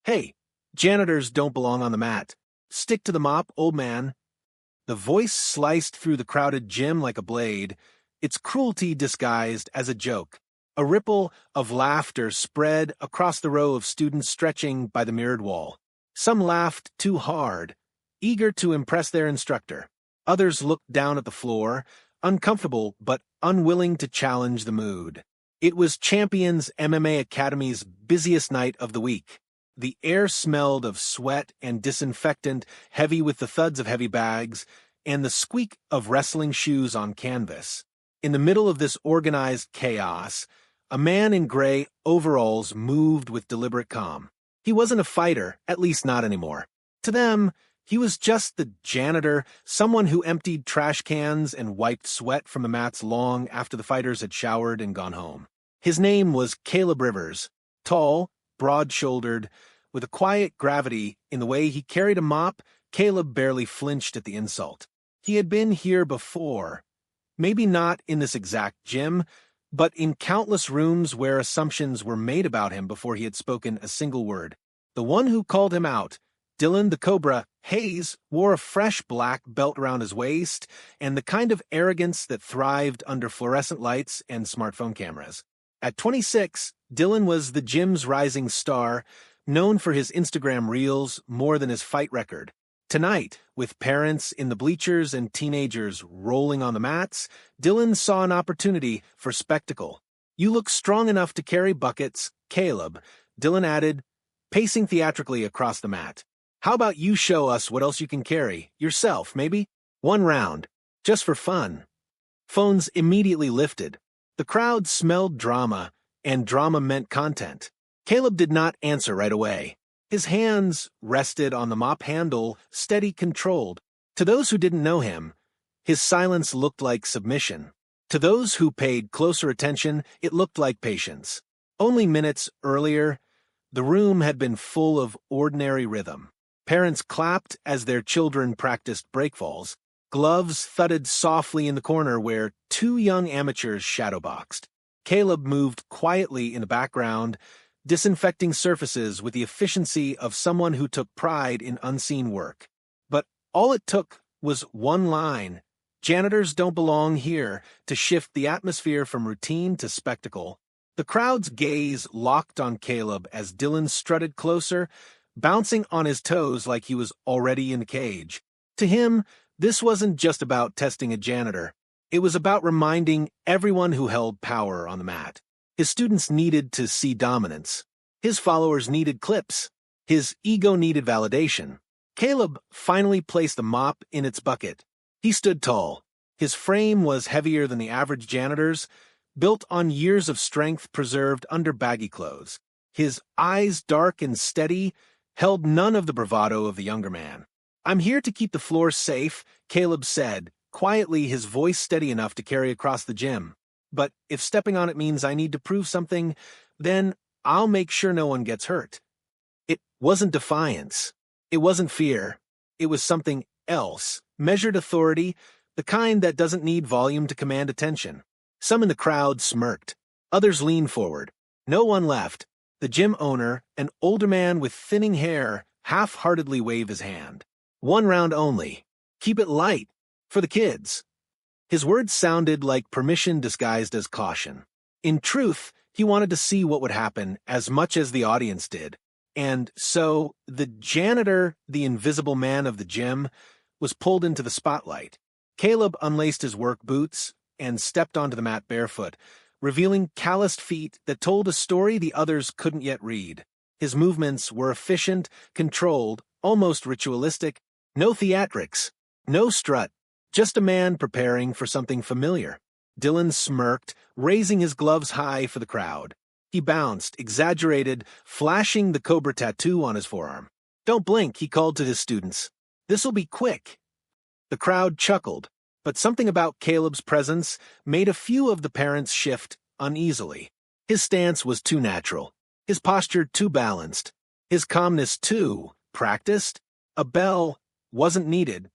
Hey, janitors don't belong on the mat. Stick to the mop, old man. The voice sliced through the crowded gym like a blade, its cruelty disguised as a joke. A ripple of laughter spread across the row of students stretching by the mirrored wall. Some laughed too hard, eager to impress their instructor. Others looked down at the floor, uncomfortable but unwilling to challenge the mood. It was Champions MMA Academy's busiest night of the week. The air smelled of sweat and disinfectant, heavy with the thuds of heavy bags, and the squeak of wrestling shoes on canvas. In the middle of this organized chaos, a man in gray overalls moved with deliberate calm. He wasn't a fighter, at least not anymore. To them, he was just the janitor, someone who emptied trash cans and wiped sweat from the mats long after the fighters had showered and gone home. His name was Caleb Rivers, tall, broad-shouldered, with a quiet gravity in the way he carried a mop. Caleb barely flinched at the insult. He had been here before. Maybe not in this exact gym, but in countless rooms where assumptions were made about him before he had spoken a single word. The one who called him out, Dylan the Cobra Hayes, wore a fresh black belt around his waist and the kind of arrogance that thrived under fluorescent lights and smartphone cameras. At 26, Dylan was the gym's rising star, known for his Instagram reels more than his fight record. Tonight, with parents in the bleachers and teenagers rolling on the mats, Dylan saw an opportunity for spectacle. "You look strong enough to carry buckets, Caleb," Dylan added, pacing theatrically across the mat. "How about you show us what else you can carry? Yourself, maybe? One round. Just for fun." Phones immediately lifted. The crowd smelled drama, and drama meant content. Caleb did not answer right away. His hands rested on the mop handle, steady, controlled. To those who didn't know him, his silence looked like submission. To those who paid closer attention, it looked like patience. Only minutes earlier, the room had been full of ordinary rhythm. Parents clapped as their children practiced breakfalls. Gloves thudded softly in the corner where two young amateurs shadowboxed. Caleb moved quietly in the background, disinfecting surfaces with the efficiency of someone who took pride in unseen work. But all it took was one line, "Janitors don't belong here," to shift the atmosphere from routine to spectacle. The crowd's gaze locked on Caleb as Dylan strutted closer, bouncing on his toes like he was already in the cage. To him, this wasn't just about testing a janitor. It was about reminding everyone who held power on the mat. His students needed to see dominance. His followers needed clips. His ego needed validation. Caleb finally placed the mop in its bucket. He stood tall. His frame was heavier than the average janitor's, built on years of strength preserved under baggy clothes. His eyes, dark and steady, held none of the bravado of the younger man. "I'm here to keep the floor safe," Caleb said, quietly, his voice steady enough to carry across the gym. "But if stepping on it means I need to prove something, then I'll make sure no one gets hurt." It wasn't defiance. It wasn't fear. It was something else, measured authority, the kind that doesn't need volume to command attention. Some in the crowd smirked. Others leaned forward. No one left. The gym owner, an older man with thinning hair, half-heartedly waved his hand. "One round only. Keep it light. For the kids." His words sounded like permission disguised as caution. In truth, he wanted to see what would happen as much as the audience did. And so, the janitor, the invisible man of the gym, was pulled into the spotlight. Caleb unlaced his work boots and stepped onto the mat barefoot, revealing calloused feet that told a story the others couldn't yet read. His movements were efficient, controlled, almost ritualistic. No theatrics, no strut, just a man preparing for something familiar. Dylan smirked, raising his gloves high for the crowd. He bounced, exaggerated, flashing the cobra tattoo on his forearm. "Don't blink," he called to his students. "This'll be quick." The crowd chuckled, but something about Caleb's presence made a few of the parents shift uneasily. His stance was too natural, his posture too balanced, his calmness too practiced. A bell wasn't needed,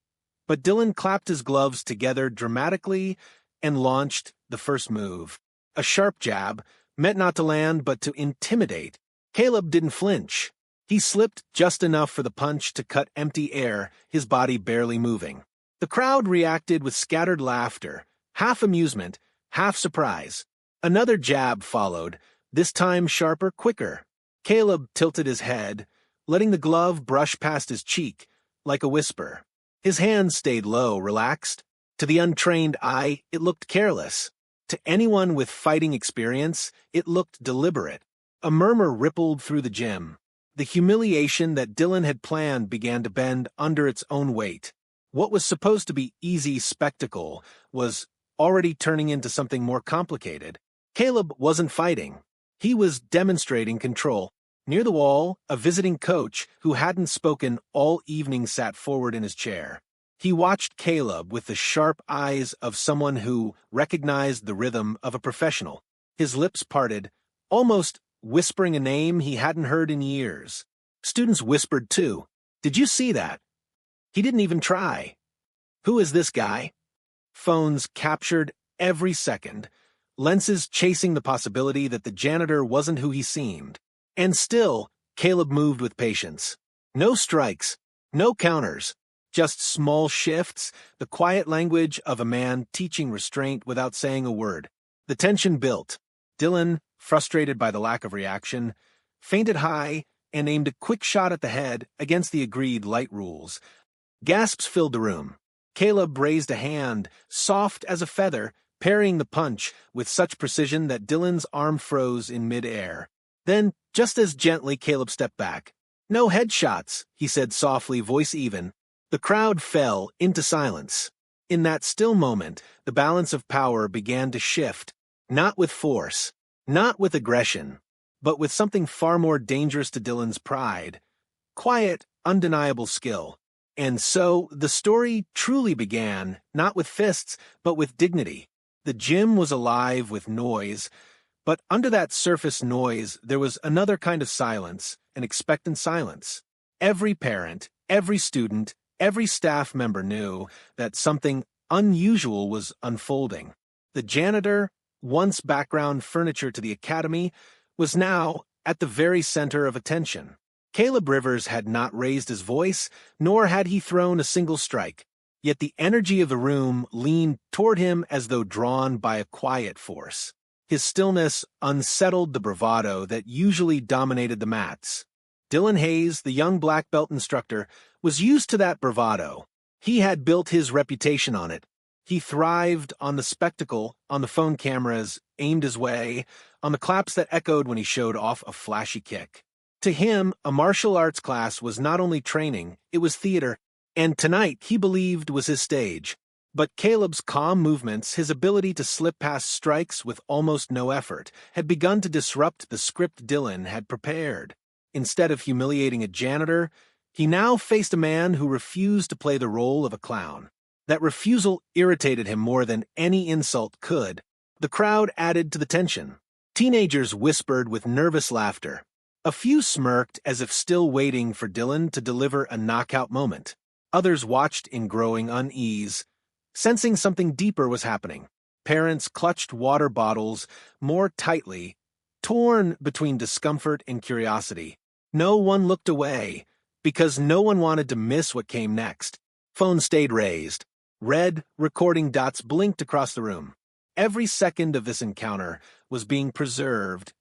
but Dylan clapped his gloves together dramatically and launched the first move. A sharp jab, meant not to land but to intimidate. Caleb didn't flinch. He slipped just enough for the punch to cut empty air, his body barely moving. The crowd reacted with scattered laughter, half amusement, half surprise. Another jab followed, this time sharper, quicker. Caleb tilted his head, letting the glove brush past his cheek, like a whisper. His hands stayed low, relaxed. To the untrained eye, it looked careless. To anyone with fighting experience, it looked deliberate. A murmur rippled through the gym. The humiliation that Dylan had planned began to bend under its own weight. What was supposed to be easy spectacle was already turning into something more complicated. Caleb wasn't fighting. He was demonstrating control. Near the wall, a visiting coach who hadn't spoken all evening sat forward in his chair. He watched Caleb with the sharp eyes of someone who recognized the rhythm of a professional. His lips parted, almost whispering a name he hadn't heard in years. Students whispered too. "Did you see that? He didn't even try. Who is this guy?" Phones captured every second, lenses chasing the possibility that the janitor wasn't who he seemed. And still, Caleb moved with patience. No strikes, no counters, just small shifts, the quiet language of a man teaching restraint without saying a word. The tension built. Dylan, frustrated by the lack of reaction, feinted high and aimed a quick shot at the head against the agreed light rules. Gasps filled the room. Caleb raised a hand, soft as a feather, parrying the punch with such precision that Dylan's arm froze in mid-air. Then, just as gently, Caleb stepped back. "No headshots," he said softly, voice even. The crowd fell into silence. In that still moment, the balance of power began to shift, not with force, not with aggression, but with something far more dangerous to Dylan's pride. Quiet, undeniable skill. And so, the story truly began, not with fists, but with dignity. The gym was alive with noise, but under that surface noise, there was another kind of silence, an expectant silence. Every parent, every student, every staff member knew that something unusual was unfolding. The janitor, once background furniture to the academy, was now at the very center of attention. Caleb Rivers had not raised his voice, nor had he thrown a single strike. Yet the energy of the room leaned toward him as though drawn by a quiet force. His stillness unsettled the bravado that usually dominated the mats. Dylan Hayes, the young black belt instructor, was used to that bravado. He had built his reputation on it. He thrived on the spectacle, on the phone cameras aimed his way, on the claps that echoed when he showed off a flashy kick. To him, a martial arts class was not only training, it was theater, and tonight he believed was his stage. But Caleb's calm movements, his ability to slip past strikes with almost no effort, had begun to disrupt the script Dylan had prepared. Instead of humiliating a janitor, he now faced a man who refused to play the role of a clown. That refusal irritated him more than any insult could. The crowd added to the tension. Teenagers whispered with nervous laughter. A few smirked as if still waiting for Dylan to deliver a knockout moment. Others watched in growing unease, sensing something deeper was happening. Parents clutched water bottles more tightly, torn between discomfort and curiosity. No one looked away, because no one wanted to miss what came next. Phone stayed raised. Red, recording dots blinked across the room. Every second of this encounter was being preserved,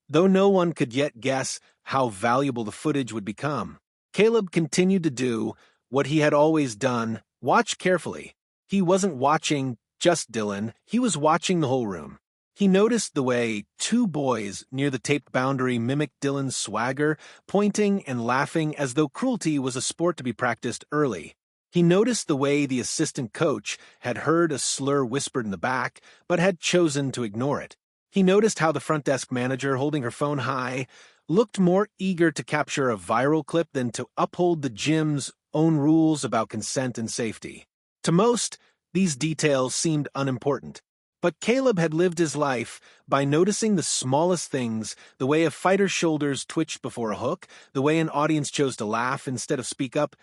though no one could yet guess how valuable the footage would become. Caleb continued to do what he had always done, watch carefully. He wasn't watching just Dylan, he was watching the whole room. He noticed the way two boys near the taped boundary mimicked Dylan's swagger, pointing and laughing as though cruelty was a sport to be practiced early. He noticed the way the assistant coach had heard a slur whispered in the back, but had chosen to ignore it. He noticed how the front desk manager, holding her phone high, looked more eager to capture a viral clip than to uphold the gym's own rules about consent and safety. To most, these details seemed unimportant. But Caleb had lived his life by noticing the smallest things, the way a fighter's shoulders twitched before a hook, the way an audience chose to laugh instead of speak up,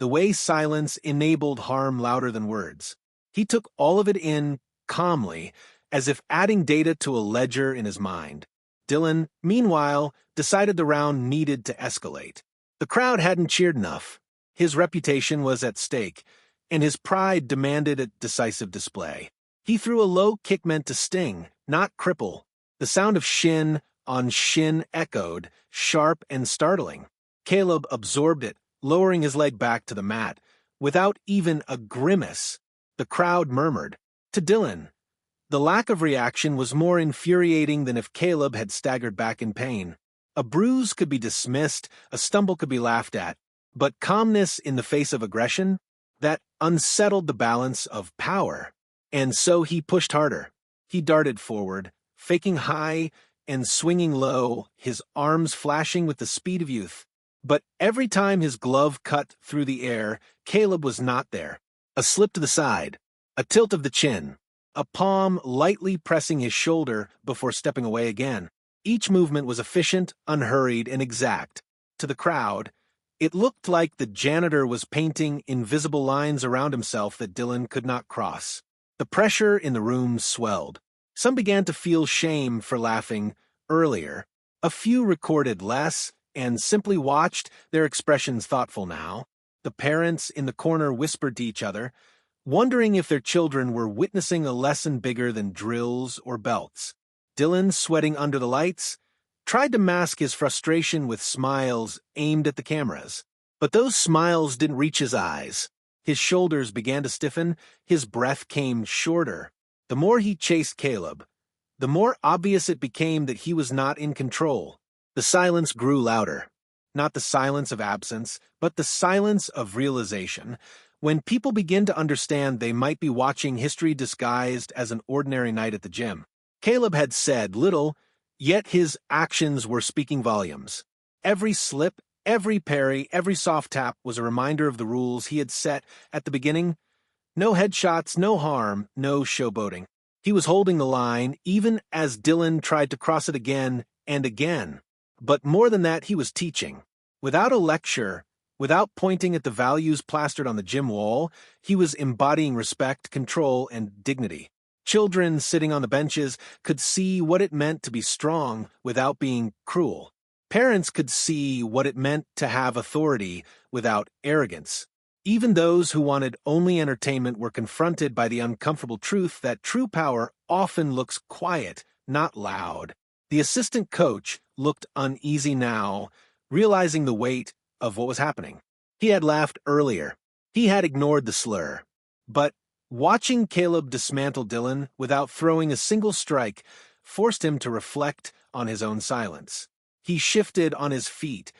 the way silence enabled harm louder than words. He took all of it in calmly, as if adding data to a ledger in his mind. Dylan, meanwhile, decided the round needed to escalate. The crowd hadn't cheered enough. His reputation was at stake, and his pride demanded a decisive display. He threw a low kick meant to sting, not cripple. The sound of shin on shin echoed, sharp and startling. Caleb absorbed it, lowering his leg back to the mat. Without even a grimace, the crowd murmured. To Dylan, the lack of reaction was more infuriating than if Caleb had staggered back in pain. A bruise could be dismissed, a stumble could be laughed at, but calmness in the face of aggression, that unsettled the balance of power. And so he pushed harder. He darted forward, faking high and swinging low, his arms flashing with the speed of youth. But every time his glove cut through the air, Caleb was not there. A slip to the side, a tilt of the chin, a palm lightly pressing his shoulder before stepping away again. Each movement was efficient, unhurried, and exact. To the crowd, it looked like the janitor was painting invisible lines around himself that Dylan could not cross. The pressure in the room swelled. Some began to feel shame for laughing earlier. A few recorded less and simply watched, their expressions thoughtful now. The parents in the corner whispered to each other, wondering if their children were witnessing a lesson bigger than drills or belts. Dylan, sweating under the lights, tried to mask his frustration with smiles aimed at the cameras. But those smiles didn't reach his eyes. His shoulders began to stiffen, his breath came shorter. The more he chased Caleb, the more obvious it became that he was not in control. The silence grew louder. Not the silence of absence, but the silence of realization. When people begin to understand they might be watching history disguised as an ordinary night at the gym. Caleb had said little, yet his actions were speaking volumes. Every slip, every parry, every soft tap was a reminder of the rules he had set at the beginning. No headshots, no harm, no showboating. He was holding the line, even as Dylan tried to cross it again and again. But more than that, he was teaching. Without a lecture, without pointing at the values plastered on the gym wall, he was embodying respect, control, and dignity. Children sitting on the benches could see what it meant to be strong without being cruel. Parents could see what it meant to have authority without arrogance. Even those who wanted only entertainment were confronted by the uncomfortable truth that true power often looks quiet, not loud. The assistant coach looked uneasy now, realizing the weight of what was happening. He had laughed earlier. He had ignored the slur. But watching Caleb dismantle Dylan without throwing a single strike forced him to reflect on his own silence. He shifted on his feet,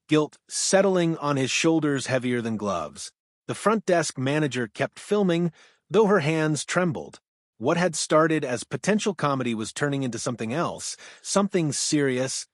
guilt settling on his shoulders heavier than gloves. The front desk manager kept filming, though her hands trembled. What had started as potential comedy was turning into something else, something serious,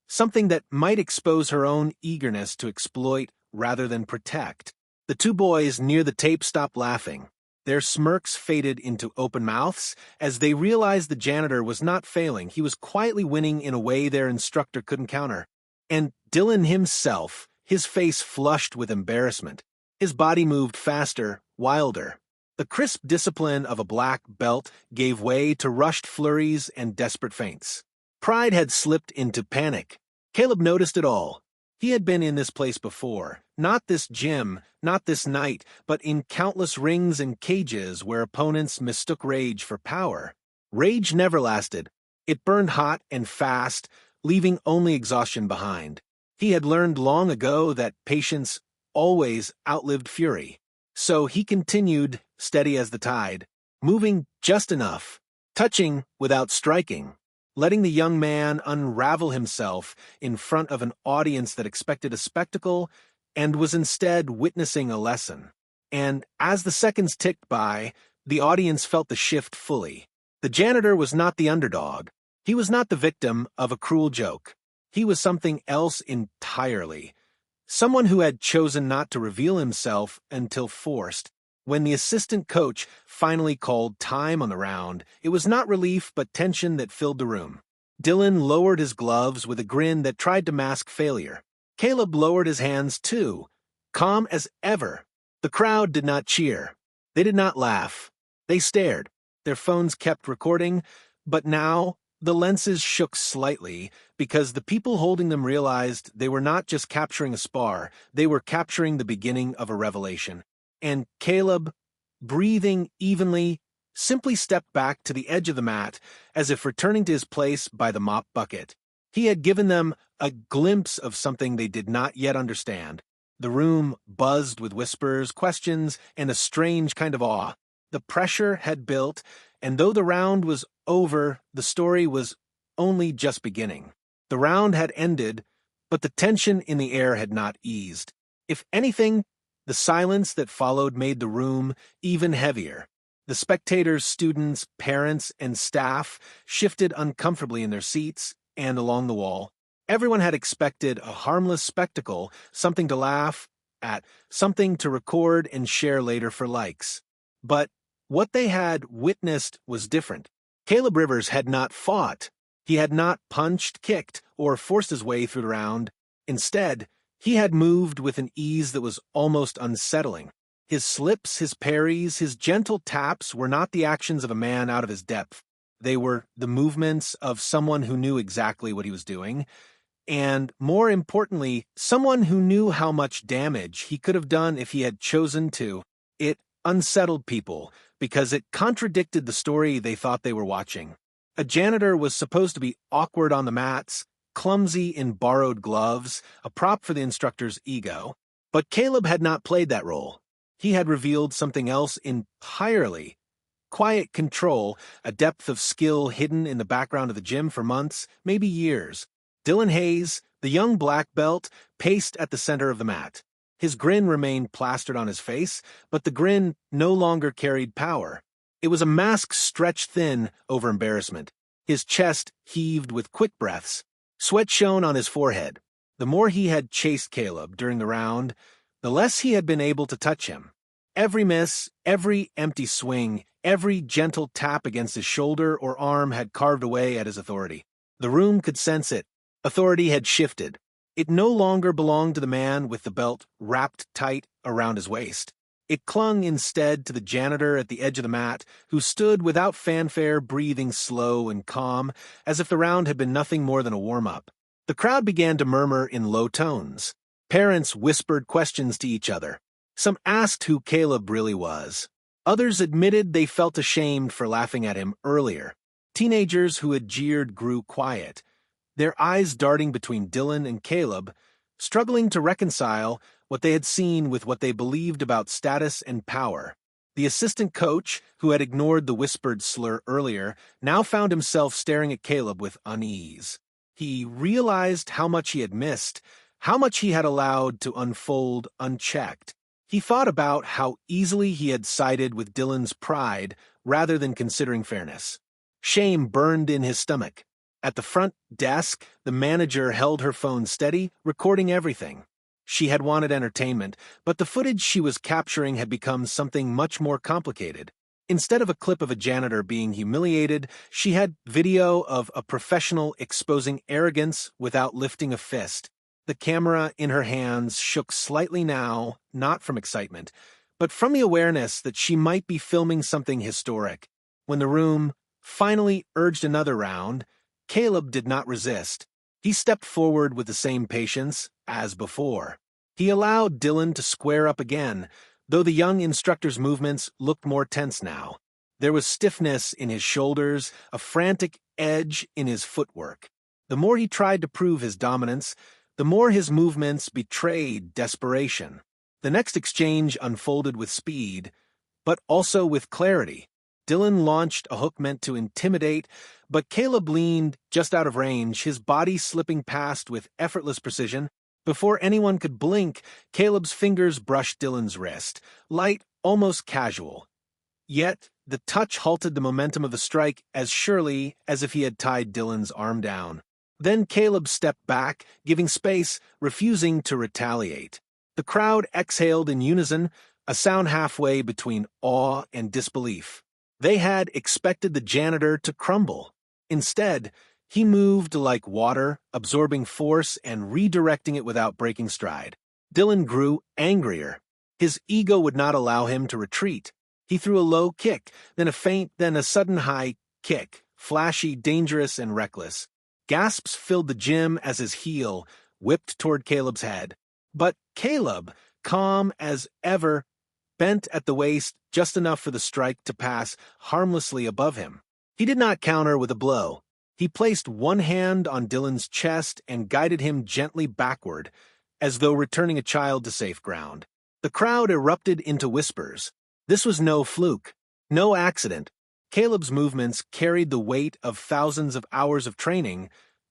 something that might expose her own eagerness to exploit rather than protect. The two boys near the tape stopped laughing. Their smirks faded into open mouths as they realized the janitor was not failing. He was quietly winning in a way their instructor couldn't counter. And Dylan himself, his face flushed with embarrassment. His body moved faster, wilder. The crisp discipline of a black belt gave way to rushed flurries and desperate feints. Pride had slipped into panic. Caleb noticed it all. He had been in this place before. Not this gym, not this night, but in countless rings and cages where opponents mistook rage for power. Rage never lasted. It burned hot and fast, leaving only exhaustion behind. He had learned long ago that patience always outlived fury. So he continued, steady as the tide, moving just enough, touching without striking, letting the young man unravel himself in front of an audience that expected a spectacle and was instead witnessing a lesson. And as the seconds ticked by, the audience felt the shift fully. The janitor was not the underdog. He was not the victim of a cruel joke. He was something else entirely. Someone who had chosen not to reveal himself until forced. When the assistant coach finally called time on the round, it was not relief but tension that filled the room. Dylan lowered his gloves with a grin that tried to mask failure. Caleb lowered his hands too, calm as ever. The crowd did not cheer. They did not laugh. They stared. Their phones kept recording, but now The lenses shook slightly because the people holding them realized they were not just capturing a spar, they were capturing the beginning of a revelation. And Caleb, breathing evenly, simply stepped back to the edge of the mat as if returning to his place by the mop bucket. He had given them a glimpse of something they did not yet understand. The room buzzed with whispers, questions, and a strange kind of awe. The pressure had built, and though the round was over, the story was only just beginning. The round had ended, but the tension in the air had not eased. If anything, the silence that followed made the room even heavier. The spectators, students, parents, and staff shifted uncomfortably in their seats and along the wall. Everyone had expected a harmless spectacle, something to laugh at, something to record and share later for likes. But what they had witnessed was different. Caleb Rivers had not fought. He had not punched, kicked, or forced his way through the round. Instead, he had moved with an ease that was almost unsettling. His slips, his parries, his gentle taps were not the actions of a man out of his depth. They were the movements of someone who knew exactly what he was doing, and, more importantly, someone who knew how much damage he could have done if he had chosen to. It unsettled people, because it contradicted the story they thought they were watching. A janitor was supposed to be awkward on the mats, clumsy in borrowed gloves, a prop for the instructor's ego. But Caleb had not played that role. He had revealed something else entirely. Quiet control, a depth of skill hidden in the background of the gym for months, maybe years. Dylan Hayes, the young black belt, paced at the center of the mat. His grin remained plastered on his face, but the grin no longer carried power. It was a mask stretched thin over embarrassment. His chest heaved with quick breaths. Sweat shone on his forehead. The more he had chased Caleb during the round, the less he had been able to touch him. Every miss, every empty swing, every gentle tap against his shoulder or arm had carved away at his authority. The room could sense it. Authority had shifted. It no longer belonged to the man with the belt wrapped tight around his waist. It clung instead to the janitor at the edge of the mat, who stood without fanfare, breathing slow and calm, as if the round had been nothing more than a warm-up. The crowd began to murmur in low tones. Parents whispered questions to each other. Some asked who Caleb really was. Others admitted they felt ashamed for laughing at him earlier. Teenagers who had jeered grew quiet, their eyes darting between Dylan and Caleb, struggling to reconcile what they had seen with what they believed about status and power. The assistant coach, who had ignored the whispered slur earlier, now found himself staring at Caleb with unease. He realized how much he had missed, how much he had allowed to unfold unchecked. He thought about how easily he had sided with Dylan's pride rather than considering fairness. Shame burned in his stomach. At the front desk, the manager held her phone steady, recording everything. She had wanted entertainment, but the footage she was capturing had become something much more complicated. Instead of a clip of a janitor being humiliated, she had video of a professional exposing arrogance without lifting a fist. The camera in her hands shook slightly now, not from excitement, but from the awareness that she might be filming something historic. When the room finally urged another round, Caleb did not resist. He stepped forward with the same patience as before. He allowed Dylan to square up again, though the young instructor's movements looked more tense now. There was stiffness in his shoulders, a frantic edge in his footwork. The more he tried to prove his dominance, the more his movements betrayed desperation. The next exchange unfolded with speed, but also with clarity. Dylan launched a hook meant to intimidate, but Caleb leaned just out of range, his body slipping past with effortless precision. Before anyone could blink, Caleb's fingers brushed Dylan's wrist, light, almost casual. Yet, the touch halted the momentum of the strike as surely as if he had tied Dylan's arm down. Then Caleb stepped back, giving space, refusing to retaliate. The crowd exhaled in unison, a sound halfway between awe and disbelief. They had expected the janitor to crumble. Instead, he moved like water, absorbing force and redirecting it without breaking stride. Dylan grew angrier. His ego would not allow him to retreat. He threw a low kick, then a feint, then a sudden high kick, flashy, dangerous, and reckless. Gasps filled the gym as his heel whipped toward Caleb's head. But Caleb, calm as ever, bent at the waist just enough for the strike to pass harmlessly above him. He did not counter with a blow. He placed one hand on Dylan's chest and guided him gently backward, as though returning a child to safe ground. The crowd erupted into whispers. This was no fluke, no accident. Caleb's movements carried the weight of thousands of hours of training,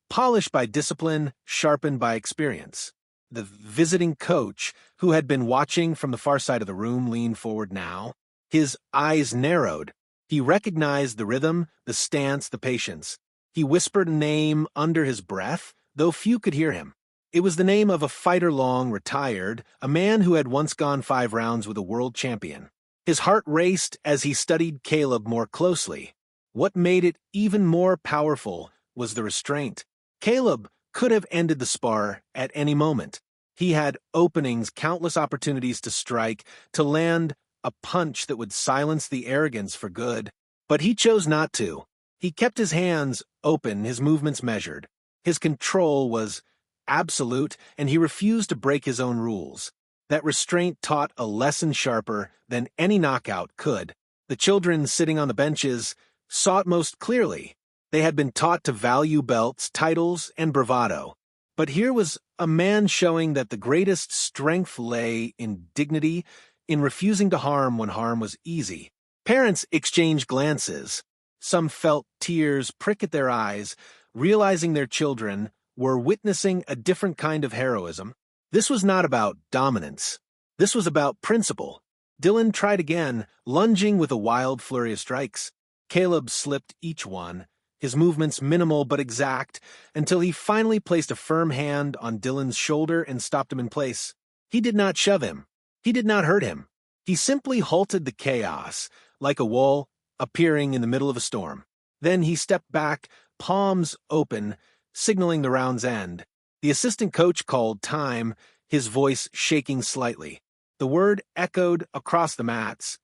polished by discipline, sharpened by experience. The visiting coach, who had been watching from the far side of the room, leaned forward now. His eyes narrowed. He recognized the rhythm, the stance, the patience. He whispered a name under his breath, though few could hear him. It was the name of a fighter long retired, a man who had once gone 5 rounds with a world champion. His heart raced as he studied Caleb more closely. What made it even more powerful was the restraint. Caleb could have ended the spar at any moment. He had openings, countless opportunities to strike, to land a punch that would silence the arrogance for good. But he chose not to. He kept his hands open, his movements measured. His control was absolute, and he refused to break his own rules. That restraint taught a lesson sharper than any knockout could. The children sitting on the benches saw it most clearly. They had been taught to value belts, titles, and bravado. But here was a man showing that the greatest strength lay in dignity, in refusing to harm when harm was easy. Parents exchanged glances. Some felt tears prick at their eyes, realizing their children were witnessing a different kind of heroism. This was not about dominance. This was about principle. Dylan tried again, lunging with a wild flurry of strikes. Caleb slipped each one, his movements minimal but exact, until he finally placed a firm hand on Dylan's shoulder and stopped him in place. He did not shove him. He did not hurt him. He simply halted the chaos, like a wall appearing in the middle of a storm. Then he stepped back, palms open, signaling the round's end. The assistant coach called time, his voice shaking slightly. The word echoed across the mats,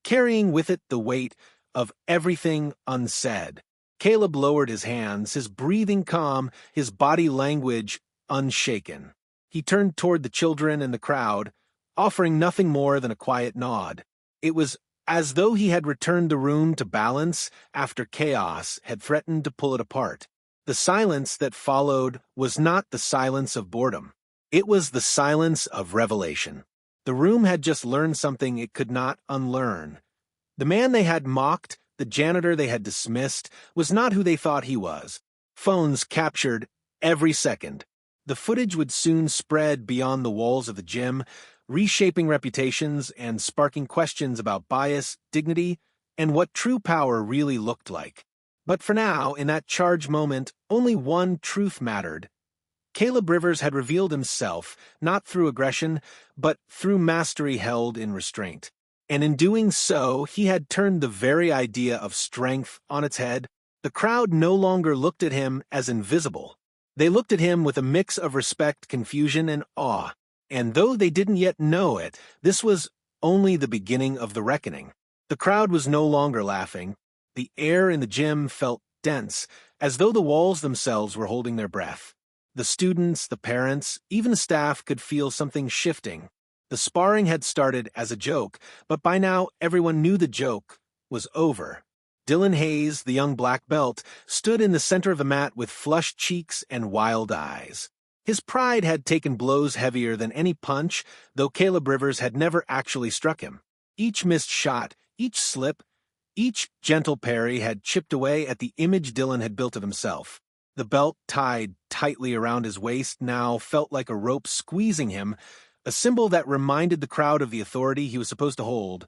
carrying with it the weight of everything unsaid. Caleb lowered his hands, his breathing calm, his body language unshaken. He turned toward the children and the crowd, offering nothing more than a quiet nod. It was as though he had returned the room to balance after chaos had threatened to pull it apart. The silence that followed was not the silence of boredom. It was the silence of revelation. The room had just learned something it could not unlearn. The man they had mocked, the janitor they had dismissed, was not who they thought he was. Phones captured every second. The footage would soon spread beyond the walls of the gym, reshaping reputations and sparking questions about bias, dignity, and what true power really looked like. But for now, in that charged moment, only one truth mattered. Caleb Rivers had revealed himself, not through aggression, but through mastery held in restraint. And in doing so, he had turned the very idea of strength on its head. The crowd no longer looked at him as invisible. They looked at him with a mix of respect, confusion, and awe. And though they didn't yet know it, this was only the beginning of the reckoning. The crowd was no longer laughing. The air in the gym felt dense, as though the walls themselves were holding their breath. The students, the parents, even the staff could feel something shifting. The sparring had started as a joke, but by now everyone knew the joke was over. Dylan Hayes, the young black belt, stood in the center of the mat with flushed cheeks and wild eyes. His pride had taken blows heavier than any punch, though Caleb Rivers had never actually struck him. Each missed shot, each slip, each gentle parry had chipped away at the image Dylan had built of himself. The belt tied tightly around his waist now felt like a rope squeezing him, a symbol that reminded the crowd of the authority he was supposed to hold,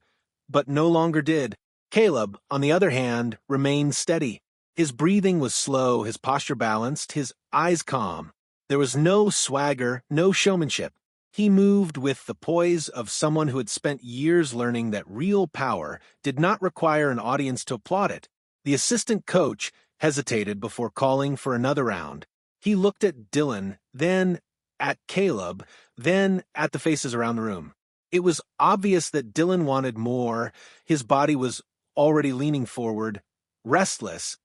but no longer did. Caleb, on the other hand, remained steady. His breathing was slow, his posture balanced, his eyes calm. There was no swagger, no showmanship. He moved with the poise of someone who had spent years learning that real power did not require an audience to applaud it. The assistant coach hesitated before calling for another round. He looked at Dylan, then at Caleb, then at the faces around the room. It was obvious that Dylan wanted more. His body was already leaning forward, restless,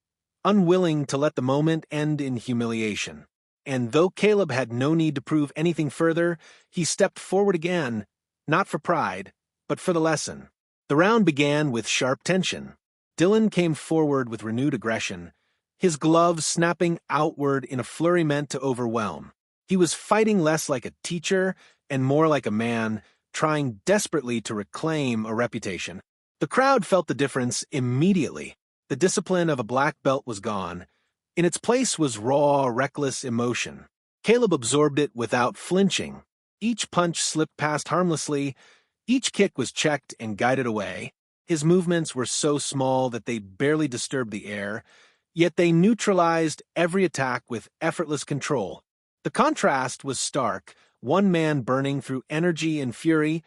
unwilling to let the moment end in humiliation. And though Caleb had no need to prove anything further, he stepped forward again, not for pride, but for the lesson. The round began with sharp tension. Dylan came forward with renewed aggression, his gloves snapping outward in a flurry meant to overwhelm. He was fighting less like a teacher and more like a man, trying desperately to reclaim a reputation. The crowd felt the difference immediately. The discipline of a black belt was gone. In its place was raw, reckless emotion. Caleb absorbed it without flinching. Each punch slipped past harmlessly. Each kick was checked and guided away. His movements were so small that they barely disturbed the air, yet they neutralized every attack with effortless control. The contrast was stark, one man burning through energy and fury,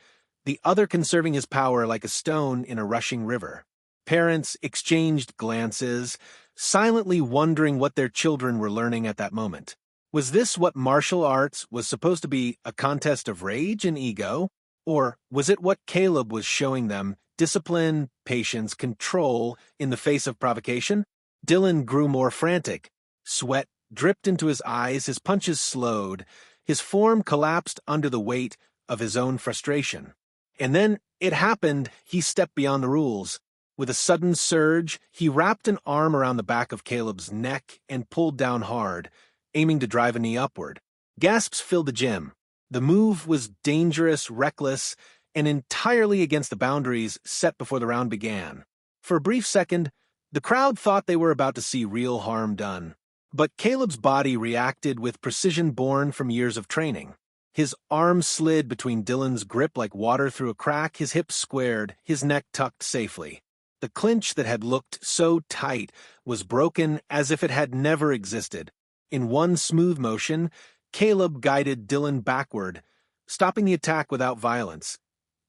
the other conserving his power like a stone in a rushing river. Parents exchanged glances, silently wondering what their children were learning at that moment. Was this what martial arts was supposed to be, a contest of rage and ego? Or was it what Caleb was showing them, discipline, patience, control, in the face of provocation? Dylan grew more frantic. Sweat dripped into his eyes, his punches slowed, his form collapsed under the weight of his own frustration. And then it happened. He stepped beyond the rules. With a sudden surge, he wrapped an arm around the back of Caleb's neck and pulled down hard, aiming to drive a knee upward. Gasps filled the gym. The move was dangerous, reckless, and entirely against the boundaries set before the round began. For a brief second, the crowd thought they were about to see real harm done. But Caleb's body reacted with precision born from years of training. His arm slid between Dylan's grip like water through a crack, his hips squared, his neck tucked safely. The clinch that had looked so tight was broken as if it had never existed. In one smooth motion, Caleb guided Dylan backward, stopping the attack without violence,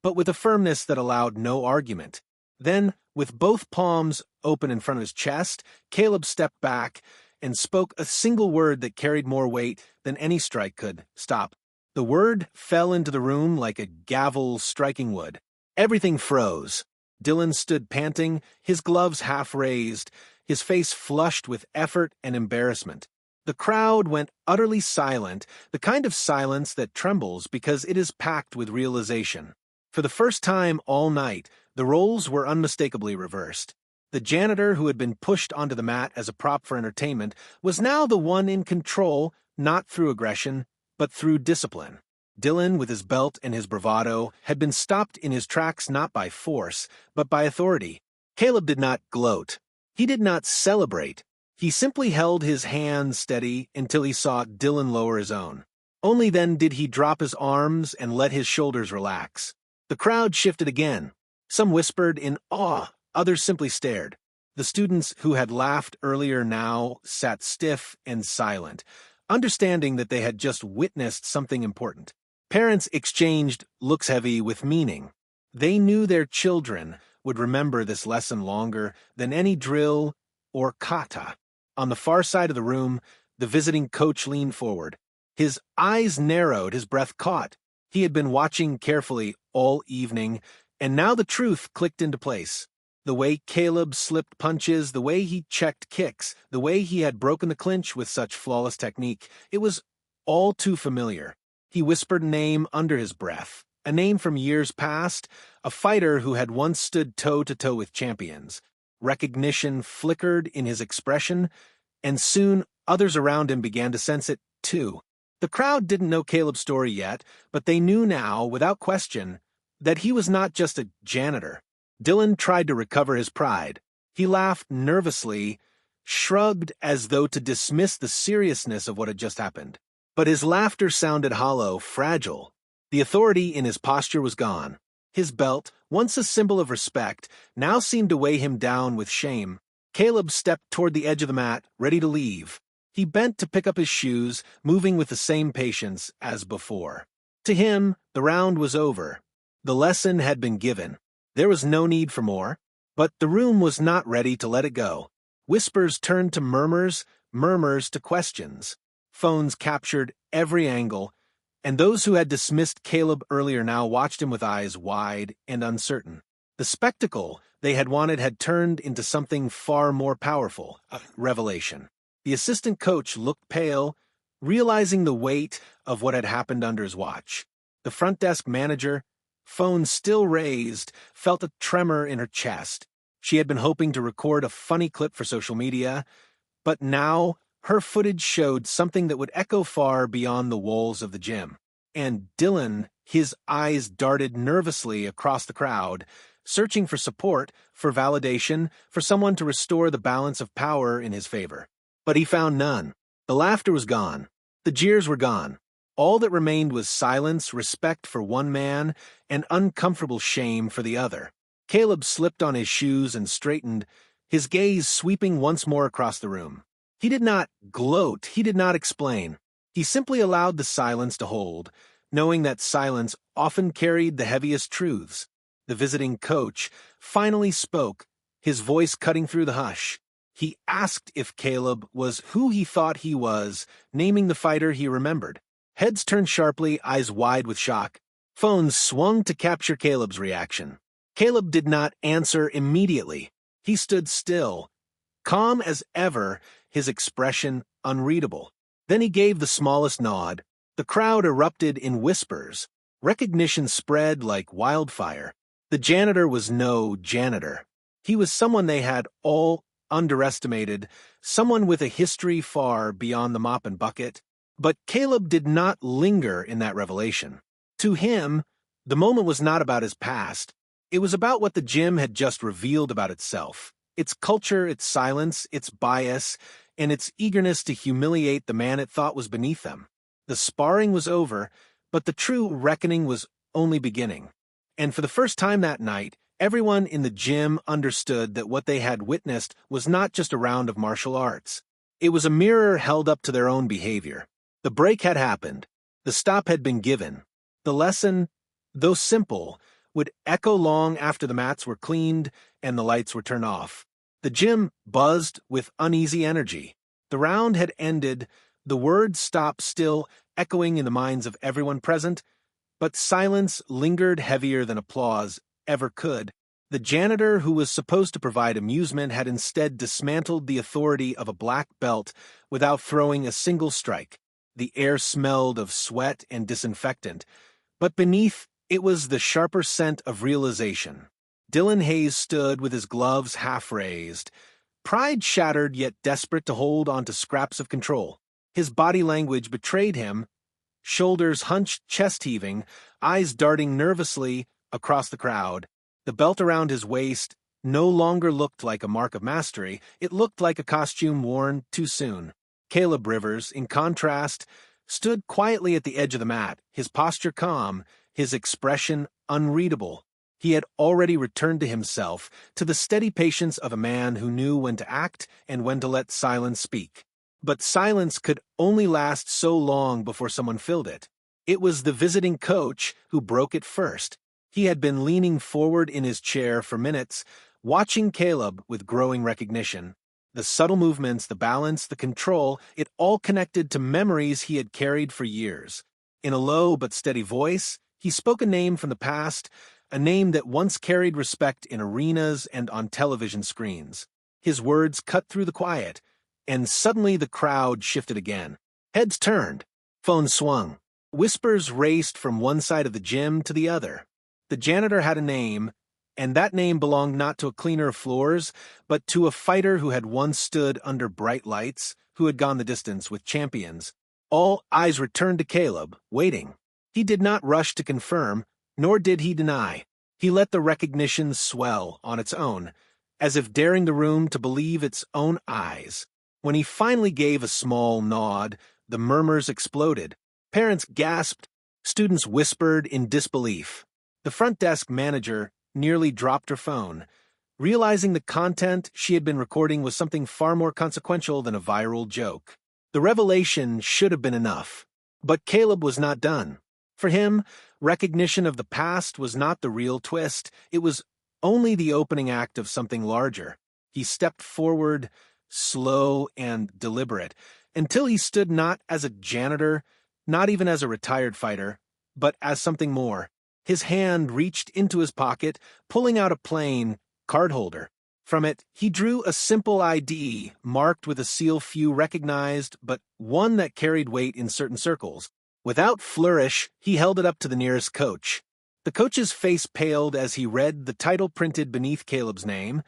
but with a firmness that allowed no argument. Then, with both palms open in front of his chest, Caleb stepped back and spoke a single word that carried more weight than any strike could: stop. The word fell into the room like a gavel striking wood. Everything froze. Dylan stood panting, his gloves half raised, his face flushed with effort and embarrassment. The crowd went utterly silent, the kind of silence that trembles because it is packed with realization. For the first time all night, the roles were unmistakably reversed. The janitor who had been pushed onto the mat as a prop for entertainment was now the one in control, not through aggression, but through discipline. Dylan, with his belt and his bravado, had been stopped in his tracks not by force, but by authority. Caleb did not gloat. He did not celebrate. He simply held his hands steady until he saw Dylan lower his own. Only then did he drop his arms and let his shoulders relax. The crowd shifted again. Some whispered in awe, others simply stared. The students who had laughed earlier now sat stiff and silent, understanding that they had just witnessed something important. Parents exchanged looks heavy with meaning. They knew their children would remember this lesson longer than any drill or kata. On the far side of the room, the visiting coach leaned forward. His eyes narrowed, his breath caught. He had been watching carefully all evening, and now the truth clicked into place. The way Caleb slipped punches, the way he checked kicks, the way he had broken the clinch with such flawless technique, it was all too familiar. He whispered a name under his breath, a name from years past, a fighter who had once stood toe-to-toe with champions. Recognition flickered in his expression, and soon others around him began to sense it, too. The crowd didn't know Caleb's story yet, but they knew now, without question, that he was not just a janitor. Dylan tried to recover his pride. He laughed nervously, shrugged as though to dismiss the seriousness of what had just happened. But his laughter sounded hollow, fragile. The authority in his posture was gone. His belt, once a symbol of respect, now seemed to weigh him down with shame. Caleb stepped toward the edge of the mat, ready to leave. He bent to pick up his shoes, moving with the same patience as before. To him, the round was over. The lesson had been given. There was no need for more. But the room was not ready to let it go. Whispers turned to murmurs, murmurs to questions. Phones captured every angle, and those who had dismissed Caleb earlier now watched him with eyes wide and uncertain. The spectacle they had wanted had turned into something far more powerful, a revelation. The assistant coach looked pale, realizing the weight of what had happened under his watch. The front desk manager, phone still raised, felt a tremor in her chest. She had been hoping to record a funny clip for social media, but now her footage showed something that would echo far beyond the walls of the gym. And Dylan, his eyes darted nervously across the crowd, searching for support, for validation, for someone to restore the balance of power in his favor. But he found none. The laughter was gone. The jeers were gone. All that remained was silence, respect for one man, and uncomfortable shame for the other. Caleb slipped on his shoes and straightened, his gaze sweeping once more across the room. He did not gloat, he did not explain. He simply allowed the silence to hold, knowing that silence often carried the heaviest truths. The visiting coach finally spoke, his voice cutting through the hush. He asked if Caleb was who he thought he was, naming the fighter he remembered. Heads turned sharply, eyes wide with shock. Phones swung to capture Caleb's reaction. Caleb did not answer immediately. He stood still, calm as ever, his expression unreadable. Then he gave the smallest nod. The crowd erupted in whispers. Recognition spread like wildfire. The janitor was no janitor. He was someone they had all underestimated, someone with a history far beyond the mop and bucket. But Caleb did not linger in that revelation. To him, the moment was not about his past. It was about what the gym had just revealed about itself. Its culture, its silence, its bias, and its eagerness to humiliate the man it thought was beneath them. The sparring was over, but the true reckoning was only beginning. And for the first time that night, everyone in the gym understood that what they had witnessed was not just a round of martial arts. It was a mirror held up to their own behavior. The break had happened. The stop had been given. The lesson, though simple, would echo long after the mats were cleaned and the lights were turned off. The gym buzzed with uneasy energy. The round had ended, the words stopped still, echoing in the minds of everyone present, but silence lingered heavier than applause ever could. The janitor who was supposed to provide amusement had instead dismantled the authority of a black belt without throwing a single strike. The air smelled of sweat and disinfectant, but beneath it was the sharper scent of realization. Dylan Hayes stood with his gloves half raised, pride shattered yet desperate to hold on to scraps of control. His body language betrayed him, shoulders hunched, chest heaving, eyes darting nervously across the crowd. The belt around his waist no longer looked like a mark of mastery, it looked like a costume worn too soon. Caleb Rivers, in contrast, stood quietly at the edge of the mat, his posture calm, his expression unreadable. He had already returned to himself, to the steady patience of a man who knew when to act and when to let silence speak. But silence could only last so long before someone filled it. It was the visiting coach who broke it first. He had been leaning forward in his chair for minutes, watching Caleb with growing recognition. The subtle movements, the balance, the control, it all connected to memories he had carried for years. In a low but steady voice, he spoke a name from the past, a name that once carried respect in arenas and on television screens. His words cut through the quiet, and suddenly the crowd shifted again. Heads turned. Phones swung. Whispers raced from one side of the gym to the other. The janitor had a name, and that name belonged not to a cleaner of floors, but to a fighter who had once stood under bright lights, who had gone the distance with champions. All eyes returned to Caleb, waiting. He did not rush to confirm, nor did he deny. He let the recognition swell on its own, as if daring the room to believe its own eyes. When he finally gave a small nod, the murmurs exploded. Parents gasped, students whispered in disbelief. The front desk manager nearly dropped her phone, realizing the content she had been recording was something far more consequential than a viral joke. The revelation should have been enough. But Caleb was not done. For him, recognition of the past was not the real twist. It was only the opening act of something larger. He stepped forward, slow and deliberate, until he stood not as a janitor, not even as a retired fighter, but as something more. His hand reached into his pocket, pulling out a plane, card holder. From it, he drew a simple ID, marked with a seal few recognized, but one that carried weight in certain circles. Without flourish, he held it up to the nearest coach. The coach's face paled as he read the title printed beneath Caleb's name,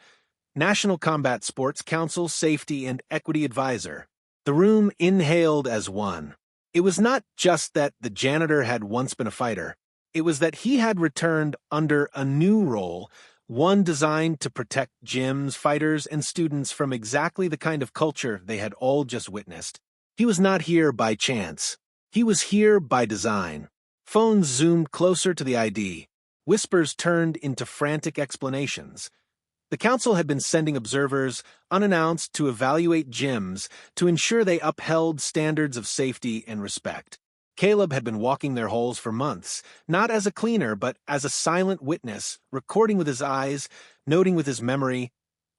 National Combat Sports Council Safety and Equity Advisor. The room inhaled as one. It was not just that the janitor had once been a fighter. It was that he had returned under a new role, one designed to protect gyms, fighters, and students from exactly the kind of culture they had all just witnessed. He was not here by chance. He was here by design. Phones zoomed closer to the ID. Whispers turned into frantic explanations. The council had been sending observers unannounced to evaluate gyms to ensure they upheld standards of safety and respect. Caleb had been walking their halls for months, not as a cleaner, but as a silent witness, recording with his eyes, noting with his memory,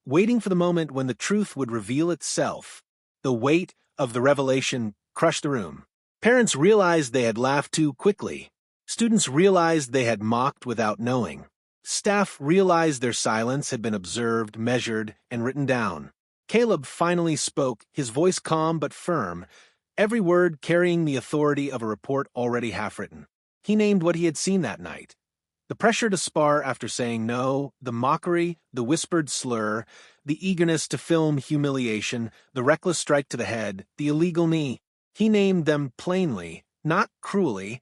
waiting for the moment when the truth would reveal itself. The weight of the revelation crushed the room. Parents realized they had laughed too quickly. Students realized they had mocked without knowing. Staff realized their silence had been observed, measured, and written down. Caleb finally spoke, his voice calm but firm, every word carrying the authority of a report already half-written. He named what he had seen that night. The pressure to spar after saying no, the mockery, the whispered slur, the eagerness to film humiliation, the reckless strike to the head, the illegal knee. He named them plainly, not cruelly,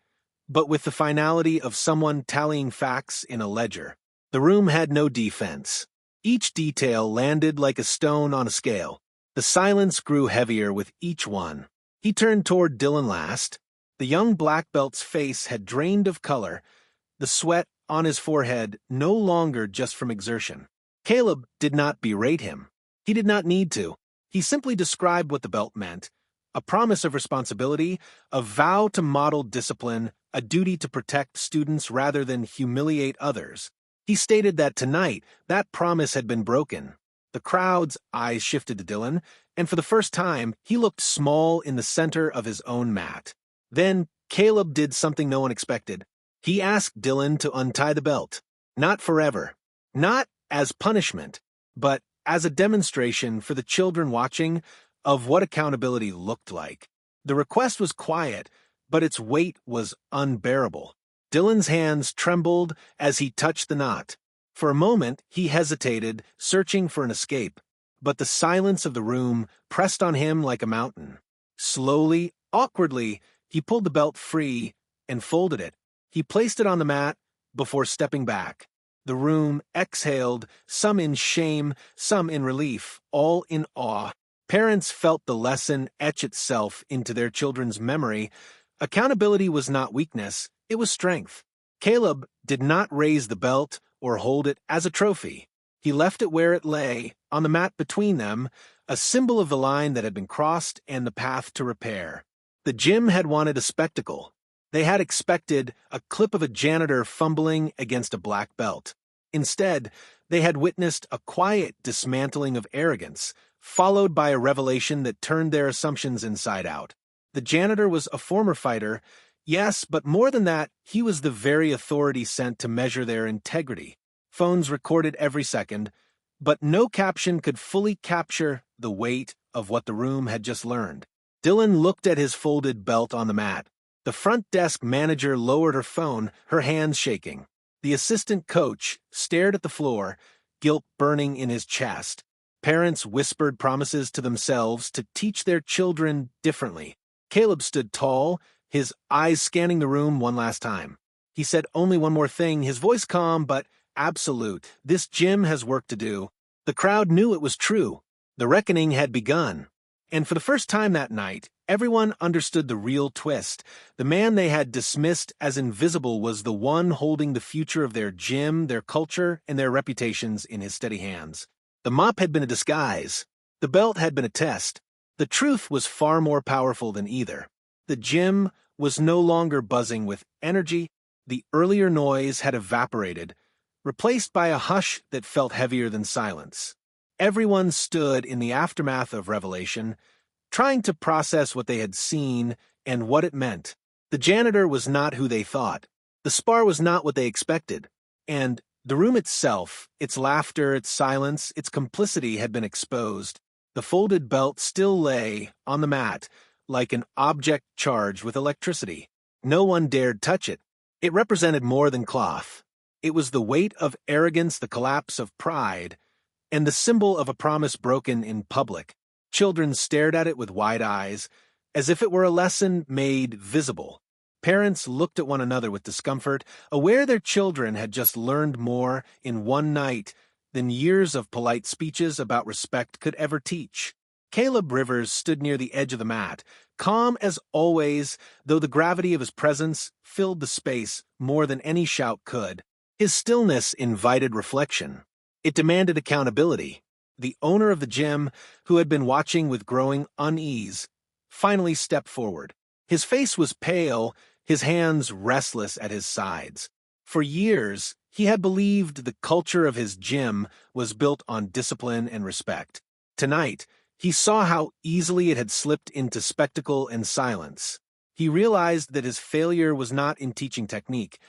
but with the finality of someone tallying facts in a ledger. The room had no defense. Each detail landed like a stone on a scale. The silence grew heavier with each one. He turned toward Dylan last. The young black belt's face had drained of color, the sweat on his forehead no longer just from exertion. Caleb did not berate him. He did not need to. He simply described what the belt meant, a promise of responsibility, a vow to model discipline, a duty to protect students rather than humiliate others. He stated that tonight, that promise had been broken. The crowd's eyes shifted to Dylan, and for the first time, he looked small in the center of his own mat. Then, Caleb did something no one expected. He asked Dylan to untie the belt. Not forever. Not as punishment, but as a demonstration for the children watching of what accountability looked like. The request was quiet, but its weight was unbearable. Dylan's hands trembled as he touched the knot. For a moment, he hesitated, searching for an escape, but the silence of the room pressed on him like a mountain. Slowly, awkwardly, he pulled the belt free and folded it. He placed it on the mat before stepping back. The room exhaled, some in shame, some in relief, all in awe. Parents felt the lesson etch itself into their children's memory. Accountability was not weakness, it was strength. Caleb did not raise the belt or hold it as a trophy. He left it where it lay, on the mat between them, a symbol of the line that had been crossed and the path to repair. The gym had wanted a spectacle. They had expected a clip of a janitor fumbling against a black belt. Instead, they had witnessed a quiet dismantling of arrogance, followed by a revelation that turned their assumptions inside out. The janitor was a former fighter, yes, but more than that, he was the very authority sent to measure their integrity. Phones recorded every second, but no caption could fully capture the weight of what the room had just learned. Dylan looked at his folded belt on the mat. The front desk manager lowered her phone, her hands shaking. The assistant coach stared at the floor, guilt burning in his chest. Parents whispered promises to themselves to teach their children differently. Caleb stood tall, his eyes scanning the room one last time. He said only one more thing, his voice calm but absolute. This gym has work to do. The crowd knew it was true. The reckoning had begun. And for the first time that night, everyone understood the real twist. The man they had dismissed as invisible was the one holding the future of their gym, their culture, and their reputations in his steady hands. The mop had been a disguise. The belt had been a test. The truth was far more powerful than either. The gym was no longer buzzing with energy. The earlier noise had evaporated, replaced by a hush that felt heavier than silence. Everyone stood in the aftermath of revelation, trying to process what they had seen and what it meant. The janitor was not who they thought. The spar was not what they expected. And The room itself, its laughter, its silence, its complicity had been exposed. The folded belt still lay on the mat, like an object charged with electricity. No one dared touch it. It represented more than cloth. It was the weight of arrogance, the collapse of pride, and the symbol of a promise broken in public. Children stared at it with wide eyes, as if it were a lesson made visible. Parents looked at one another with discomfort, aware their children had just learned more in one night than years of polite speeches about respect could ever teach. Caleb Rivers stood near the edge of the mat, calm as always, though the gravity of his presence filled the space more than any shout could. His stillness invited reflection. It demanded accountability. The owner of the gym, who had been watching with growing unease, finally stepped forward. His face was pale, his hands restless at his sides. For years, he had believed the culture of his gym was built on discipline and respect. Tonight, he saw how easily it had slipped into spectacle and silence. He realized that his failure was not in teaching technique,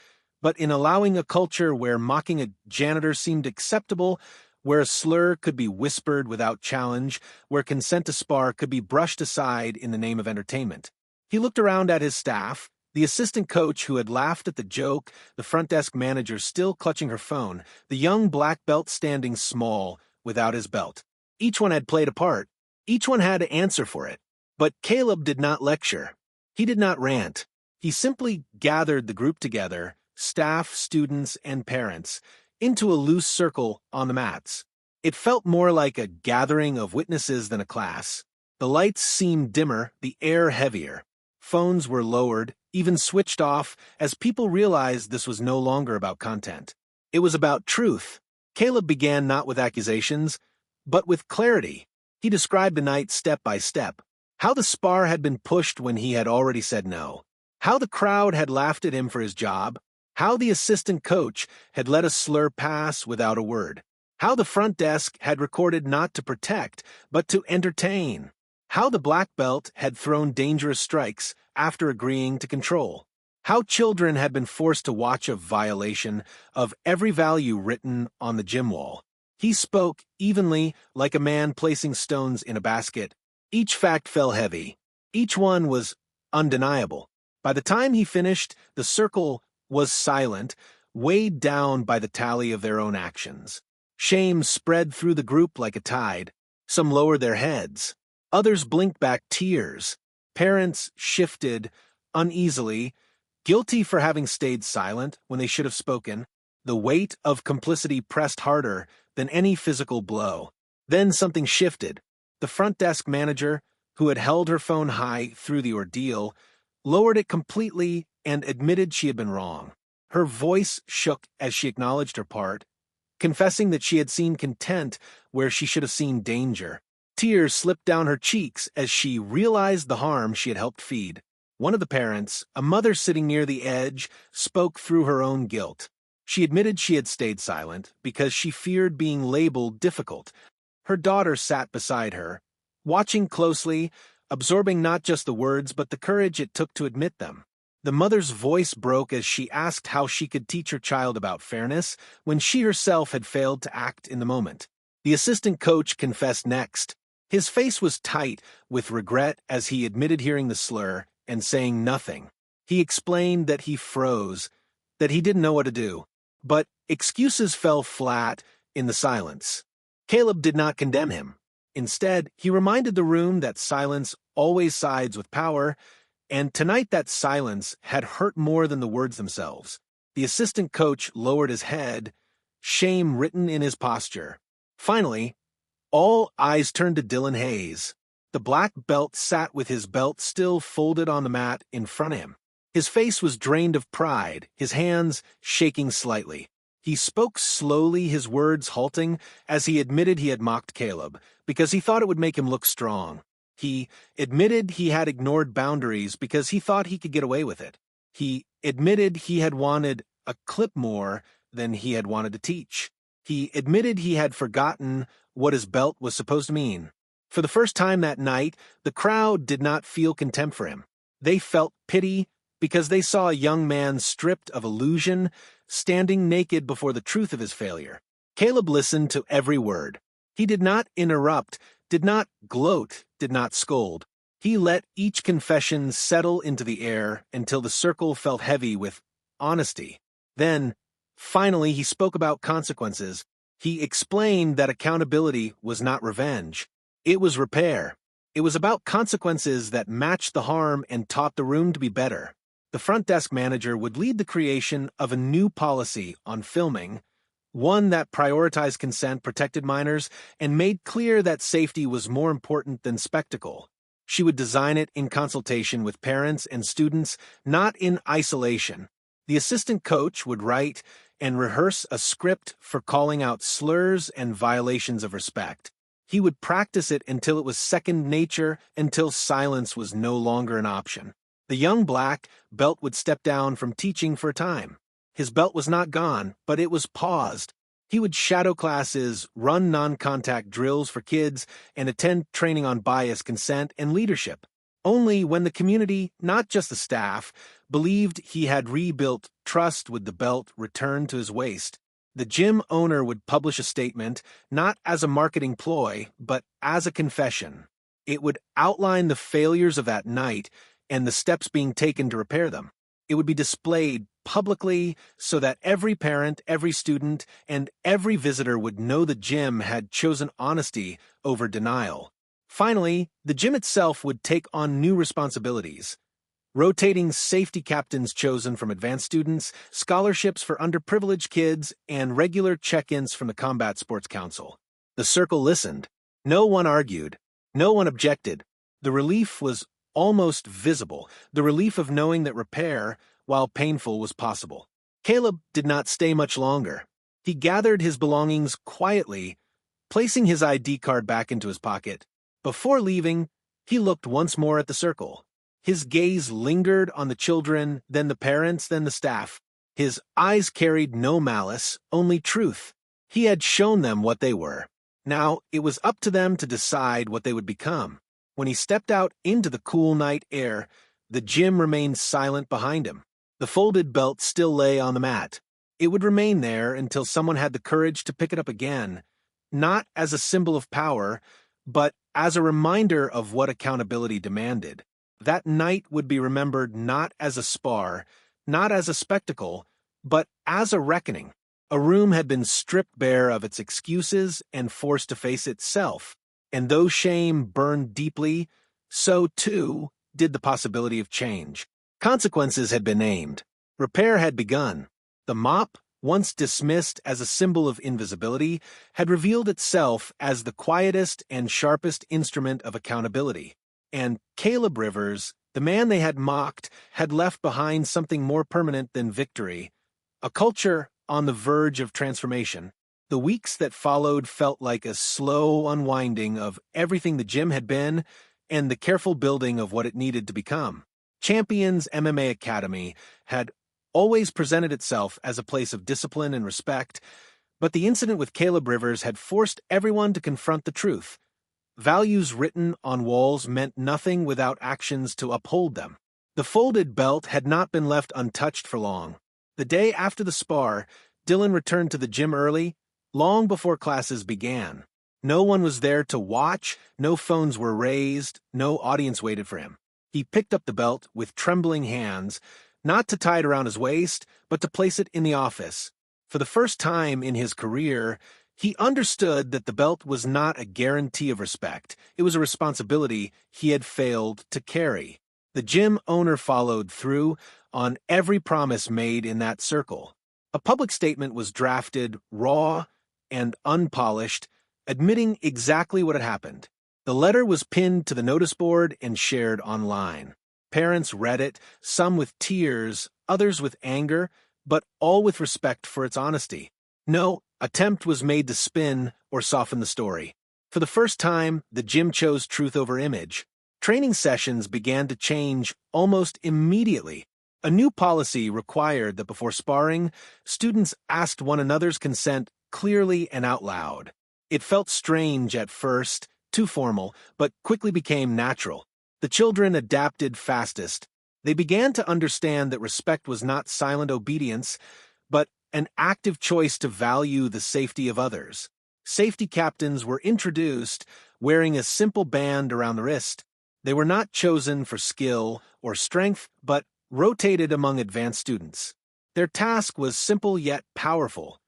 but in allowing a culture where mocking a janitor seemed acceptable, where a slur could be whispered without challenge, where consent to spar could be brushed aside in the name of entertainment. He looked around at his staff, the assistant coach who had laughed at the joke, the front desk manager still clutching her phone, the young black belt standing small without his belt. Each one had played a part. Each one had to answer for it. But Caleb did not lecture. He did not rant. He simply gathered the group together, staff, students, and parents, into a loose circle on the mats. It felt more like a gathering of witnesses than a class. The lights seemed dimmer, the air heavier. Phones were lowered, even switched off, as people realized this was no longer about content. It was about truth. Caleb began not with accusations, but with clarity. He described the night step by step. How the spar had been pushed when he had already said no. How the crowd had laughed at him for his job. How the assistant coach had let a slur pass without a word. How the front desk had recorded not to protect, but to entertain. How the black belt had thrown dangerous strikes after agreeing to control. How children had been forced to watch a violation of every value written on the gym wall. He spoke evenly, like a man placing stones in a basket. Each fact fell heavy. Each one was undeniable. By the time he finished, the circle was silent, weighed down by the tally of their own actions. Shame spread through the group like a tide. Some lowered their heads. Others blinked back tears. Parents shifted uneasily, guilty for having stayed silent when they should have spoken. The weight of complicity pressed harder than any physical blow. Then something shifted. The front desk manager, who had held her phone high through the ordeal, lowered it completely and admitted she had been wrong. Her voice shook as she acknowledged her part, confessing that she had seen content where she should have seen danger. Tears slipped down her cheeks as she realized the harm she had helped feed. One of the parents, a mother sitting near the edge, spoke through her own guilt. She admitted she had stayed silent because she feared being labeled difficult. Her daughter sat beside her, watching closely, absorbing not just the words but the courage it took to admit them. The mother's voice broke as she asked how she could teach her child about fairness when she herself had failed to act in the moment. The assistant coach confessed next. His face was tight with regret as he admitted hearing the slur and saying nothing. He explained that he froze, that he didn't know what to do. But excuses fell flat in the silence. Caleb did not condemn him. Instead, he reminded the room that silence always sides with power, and tonight that silence had hurt more than the words themselves. The assistant coach lowered his head, shame written in his posture. Finally, all eyes turned to Dylan Hayes. The black belt sat with his belt still folded on the mat in front of him. His face was drained of pride, his hands shaking slightly. He spoke slowly, his words halting, as he admitted he had mocked Caleb, because he thought it would make him look strong. He admitted he had ignored boundaries because he thought he could get away with it. He admitted he had wanted a clip more than he had wanted to teach. He admitted he had forgotten what his belt was supposed to mean. For the first time that night, the crowd did not feel contempt for him. They felt pity, because they saw a young man stripped of illusion, standing naked before the truth of his failure. Caleb listened to every word. He did not interrupt, did not gloat, did not scold. He let each confession settle into the air until the circle felt heavy with honesty. Then, finally, he spoke about consequences. He explained that accountability was not revenge. It was repair. It was about consequences that matched the harm and taught the room to be better. The front desk manager would lead the creation of a new policy on filming, one that prioritized consent, protected minors, and made clear that safety was more important than spectacle. She would design it in consultation with parents and students, not in isolation. The assistant coach would write and rehearse a script for calling out slurs and violations of respect. He would practice it until it was second nature, until silence was no longer an option. The young black belt would step down from teaching for a time. His belt was not gone, but it was paused. He would shadow classes, run non-contact drills for kids, and attend training on bias, consent, and leadership. Only when the community, not just the staff, believed he had rebuilt trust would the belt return to his waist. The gym owner would publish a statement, not as a marketing ploy, but as a confession. It would outline the failures of that night and the steps being taken to repair them. It would be displayed publicly so that every parent, every student, and every visitor would know the gym had chosen honesty over denial. Finally, the gym itself would take on new responsibilities. Rotating safety captains chosen from advanced students, scholarships for underprivileged kids, and regular check-ins from the Combat Sports Council. The circle listened. No one argued. No one objected. The relief was almost visible, the relief of knowing that repair, while painful, was possible. Caleb did not stay much longer. He gathered his belongings quietly, placing his ID card back into his pocket. Before leaving, he looked once more at the circle. His gaze lingered on the children, then the parents, then the staff. His eyes carried no malice, only truth. He had shown them what they were. Now it was up to them to decide what they would become. When he stepped out into the cool night air, the gym remained silent behind him. The folded belt still lay on the mat. It would remain there until someone had the courage to pick it up again, not as a symbol of power, but as a reminder of what accountability demanded. That night would be remembered not as a spar, not as a spectacle, but as a reckoning. A room had been stripped bare of its excuses and forced to face itself. And though shame burned deeply, so too did the possibility of change. Consequences had been named. Repair had begun. The mop, once dismissed as a symbol of invisibility, had revealed itself as the quietest and sharpest instrument of accountability. And Caleb Rivers, the man they had mocked, had left behind something more permanent than victory, a culture on the verge of transformation. The weeks that followed felt like a slow unwinding of everything the gym had been and the careful building of what it needed to become. Champions MMA Academy had always presented itself as a place of discipline and respect, but the incident with Caleb Rivers had forced everyone to confront the truth. Values written on walls meant nothing without actions to uphold them. The folded belt had not been left untouched for long. The day after the spar, Dylan returned to the gym early, long before classes began. No one was there to watch, no phones were raised, no audience waited for him. He picked up the belt with trembling hands, not to tie it around his waist, but to place it in the office. For the first time in his career, he understood that the belt was not a guarantee of respect. It was a responsibility he had failed to carry. The gym owner followed through on every promise made in that circle. A public statement was drafted, raw and unpolished, admitting exactly what had happened. The letter was pinned to the notice board and shared online. Parents read it, some with tears, others with anger, but all with respect for its honesty. No attempt was made to spin or soften the story. For the first time, the gym chose truth over image. Training sessions began to change almost immediately. A new policy required that before sparring, students asked one another's consent clearly and out loud. It felt strange at first, too formal, but quickly became natural. The children adapted fastest. They began to understand that respect was not silent obedience, but an active choice to value the safety of others. Safety captains were introduced wearing a simple band around the wrist. They were not chosen for skill or strength, but rotated among advanced students. Their task was simple yet powerful: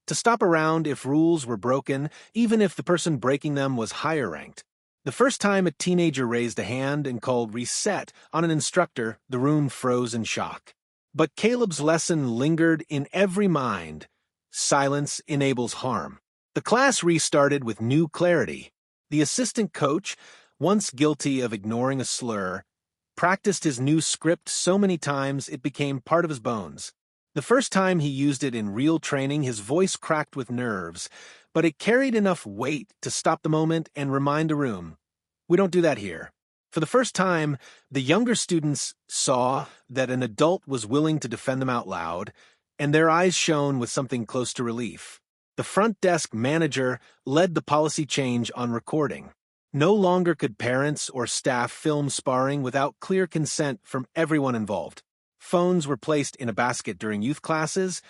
to stop around if rules were broken, even if the person breaking them was higher ranked. The first time a teenager raised a hand and called reset on an instructor, the room froze in shock. But Caleb's lesson lingered in every mind. Silence enables harm. The class restarted with new clarity. The assistant coach, once guilty of ignoring a slur, practiced his new script so many times it became part of his bones. The first time he used it in real training, his voice cracked with nerves, but it carried enough weight to stop the moment and remind the room, "We don't do that here." For the first time, the younger students saw that an adult was willing to defend them out loud, and their eyes shone with something close to relief. The front desk manager led the policy change on recording. No longer could parents or staff film sparring without clear consent from everyone involved. Phones were placed in a basket during youth classes,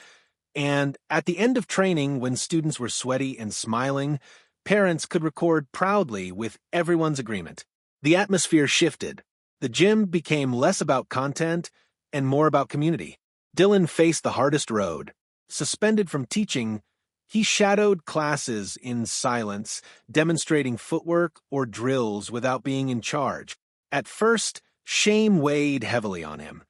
and at the end of training, when students were sweaty and smiling, parents could record proudly with everyone's agreement. The atmosphere shifted. The gym became less about content and more about community. Dylan faced the hardest road. Suspended from teaching, he shadowed classes in silence, demonstrating footwork or drills without being in charge. At first, shame weighed heavily on him,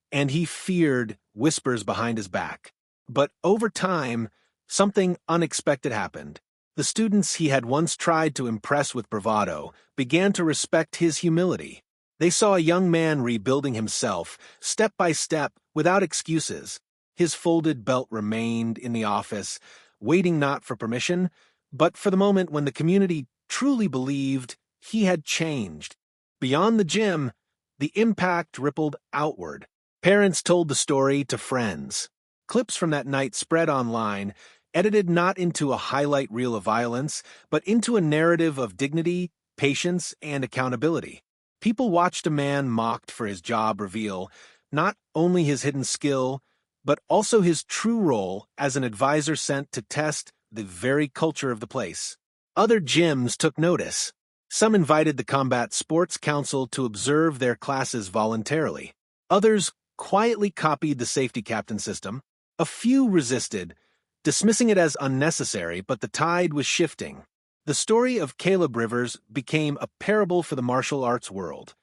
and he feared whispers behind his back. But over time, something unexpected happened. The students he had once tried to impress with bravado began to respect his humility. They saw a young man rebuilding himself, step by step, without excuses. His folded belt remained in the office, waiting not for permission, but for the moment when the community truly believed he had changed. Beyond the gym, the impact rippled outward. Parents told the story to friends. Clips from that night spread online, edited not into a highlight reel of violence, but into a narrative of dignity, patience, and accountability. People watched a man mocked for his job reveal not only his hidden skill, but also his true role as an advisor sent to test the very culture of the place. Other gyms took notice. Some invited the Combat Sports Council to observe their classes voluntarily. Others quietly copied the safety captain system. A few resisted, dismissing it as unnecessary, but the tide was shifting. The story of Caleb Rivers became a parable for the martial arts world.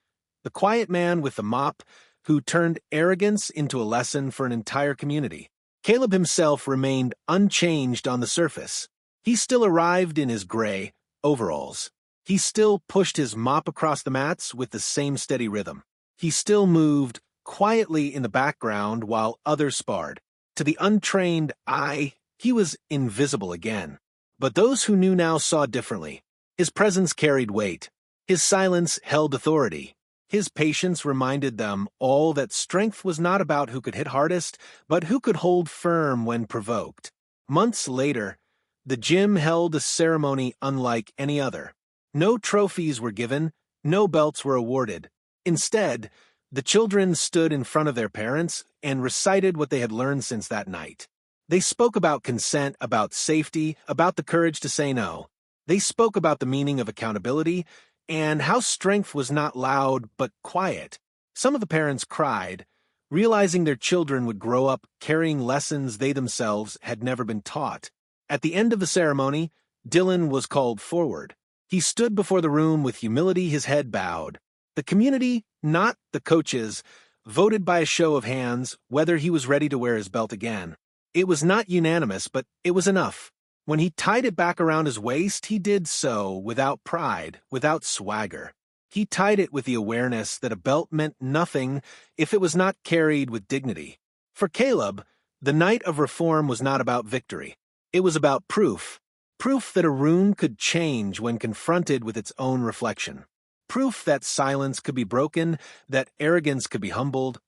The quiet man with the mop who turned arrogance into a lesson for an entire community. Caleb himself remained unchanged on the surface. He still arrived in his gray overalls. He still pushed his mop across the mats with the same steady rhythm. He still moved quietly in the background while others sparred. To the untrained eye, he was invisible again. But those who knew now saw differently. His presence carried weight. His silence held authority. His patience reminded them all that strength was not about who could hit hardest, but who could hold firm when provoked. Months later, the gym held a ceremony unlike any other. No trophies were given, no belts were awarded. Instead, the children stood in front of their parents and recited what they had learned since that night. They spoke about consent, about safety, about the courage to say no. They spoke about the meaning of accountability and how strength was not loud but quiet. Some of the parents cried, realizing their children would grow up carrying lessons they themselves had never been taught. At the end of the ceremony, Dylan was called forward. He stood before the room with humility, his head bowed. The community, not the coaches, voted by a show of hands whether he was ready to wear his belt again. It was not unanimous, but it was enough. When he tied it back around his waist, he did so without pride, without swagger. He tied it with the awareness that a belt meant nothing if it was not carried with dignity. For Caleb, the night of reform was not about victory. It was about proof. Proof that a room could change when confronted with its own reflection. Proof that silence could be broken, that arrogance could be humbled,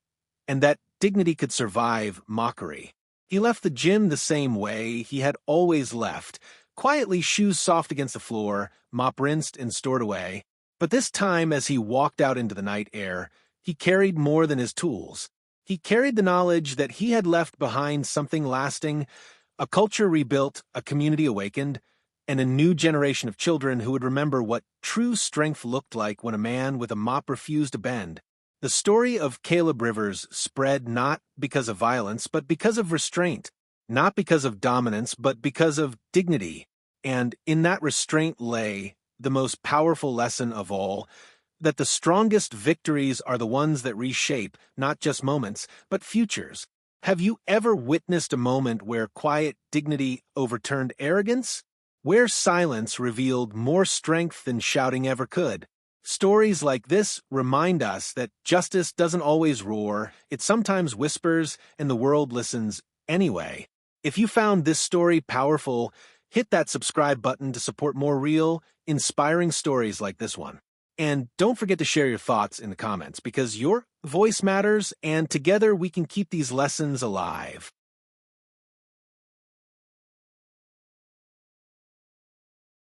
and that dignity could survive mockery. He left the gym the same way he had always left, quietly, shoes soft against the floor, mop rinsed and stored away. But this time, as he walked out into the night air, he carried more than his tools. He carried the knowledge that he had left behind something lasting, a culture rebuilt, a community awakened, and a new generation of children who would remember what true strength looked like when a man with a mop refused to bend. The story of Caleb Rivers spread not because of violence, but because of restraint, not because of dominance, but because of dignity. And in that restraint lay the most powerful lesson of all, that the strongest victories are the ones that reshape not just moments, but futures. Have you ever witnessed a moment where quiet dignity overturned arrogance? Where silence revealed more strength than shouting ever could? Stories like this remind us that justice doesn't always roar, it sometimes whispers, and the world listens anyway. If you found this story powerful, hit that subscribe button to support more real, inspiring stories like this one. And don't forget to share your thoughts in the comments because your voice matters, and together we can keep these lessons alive.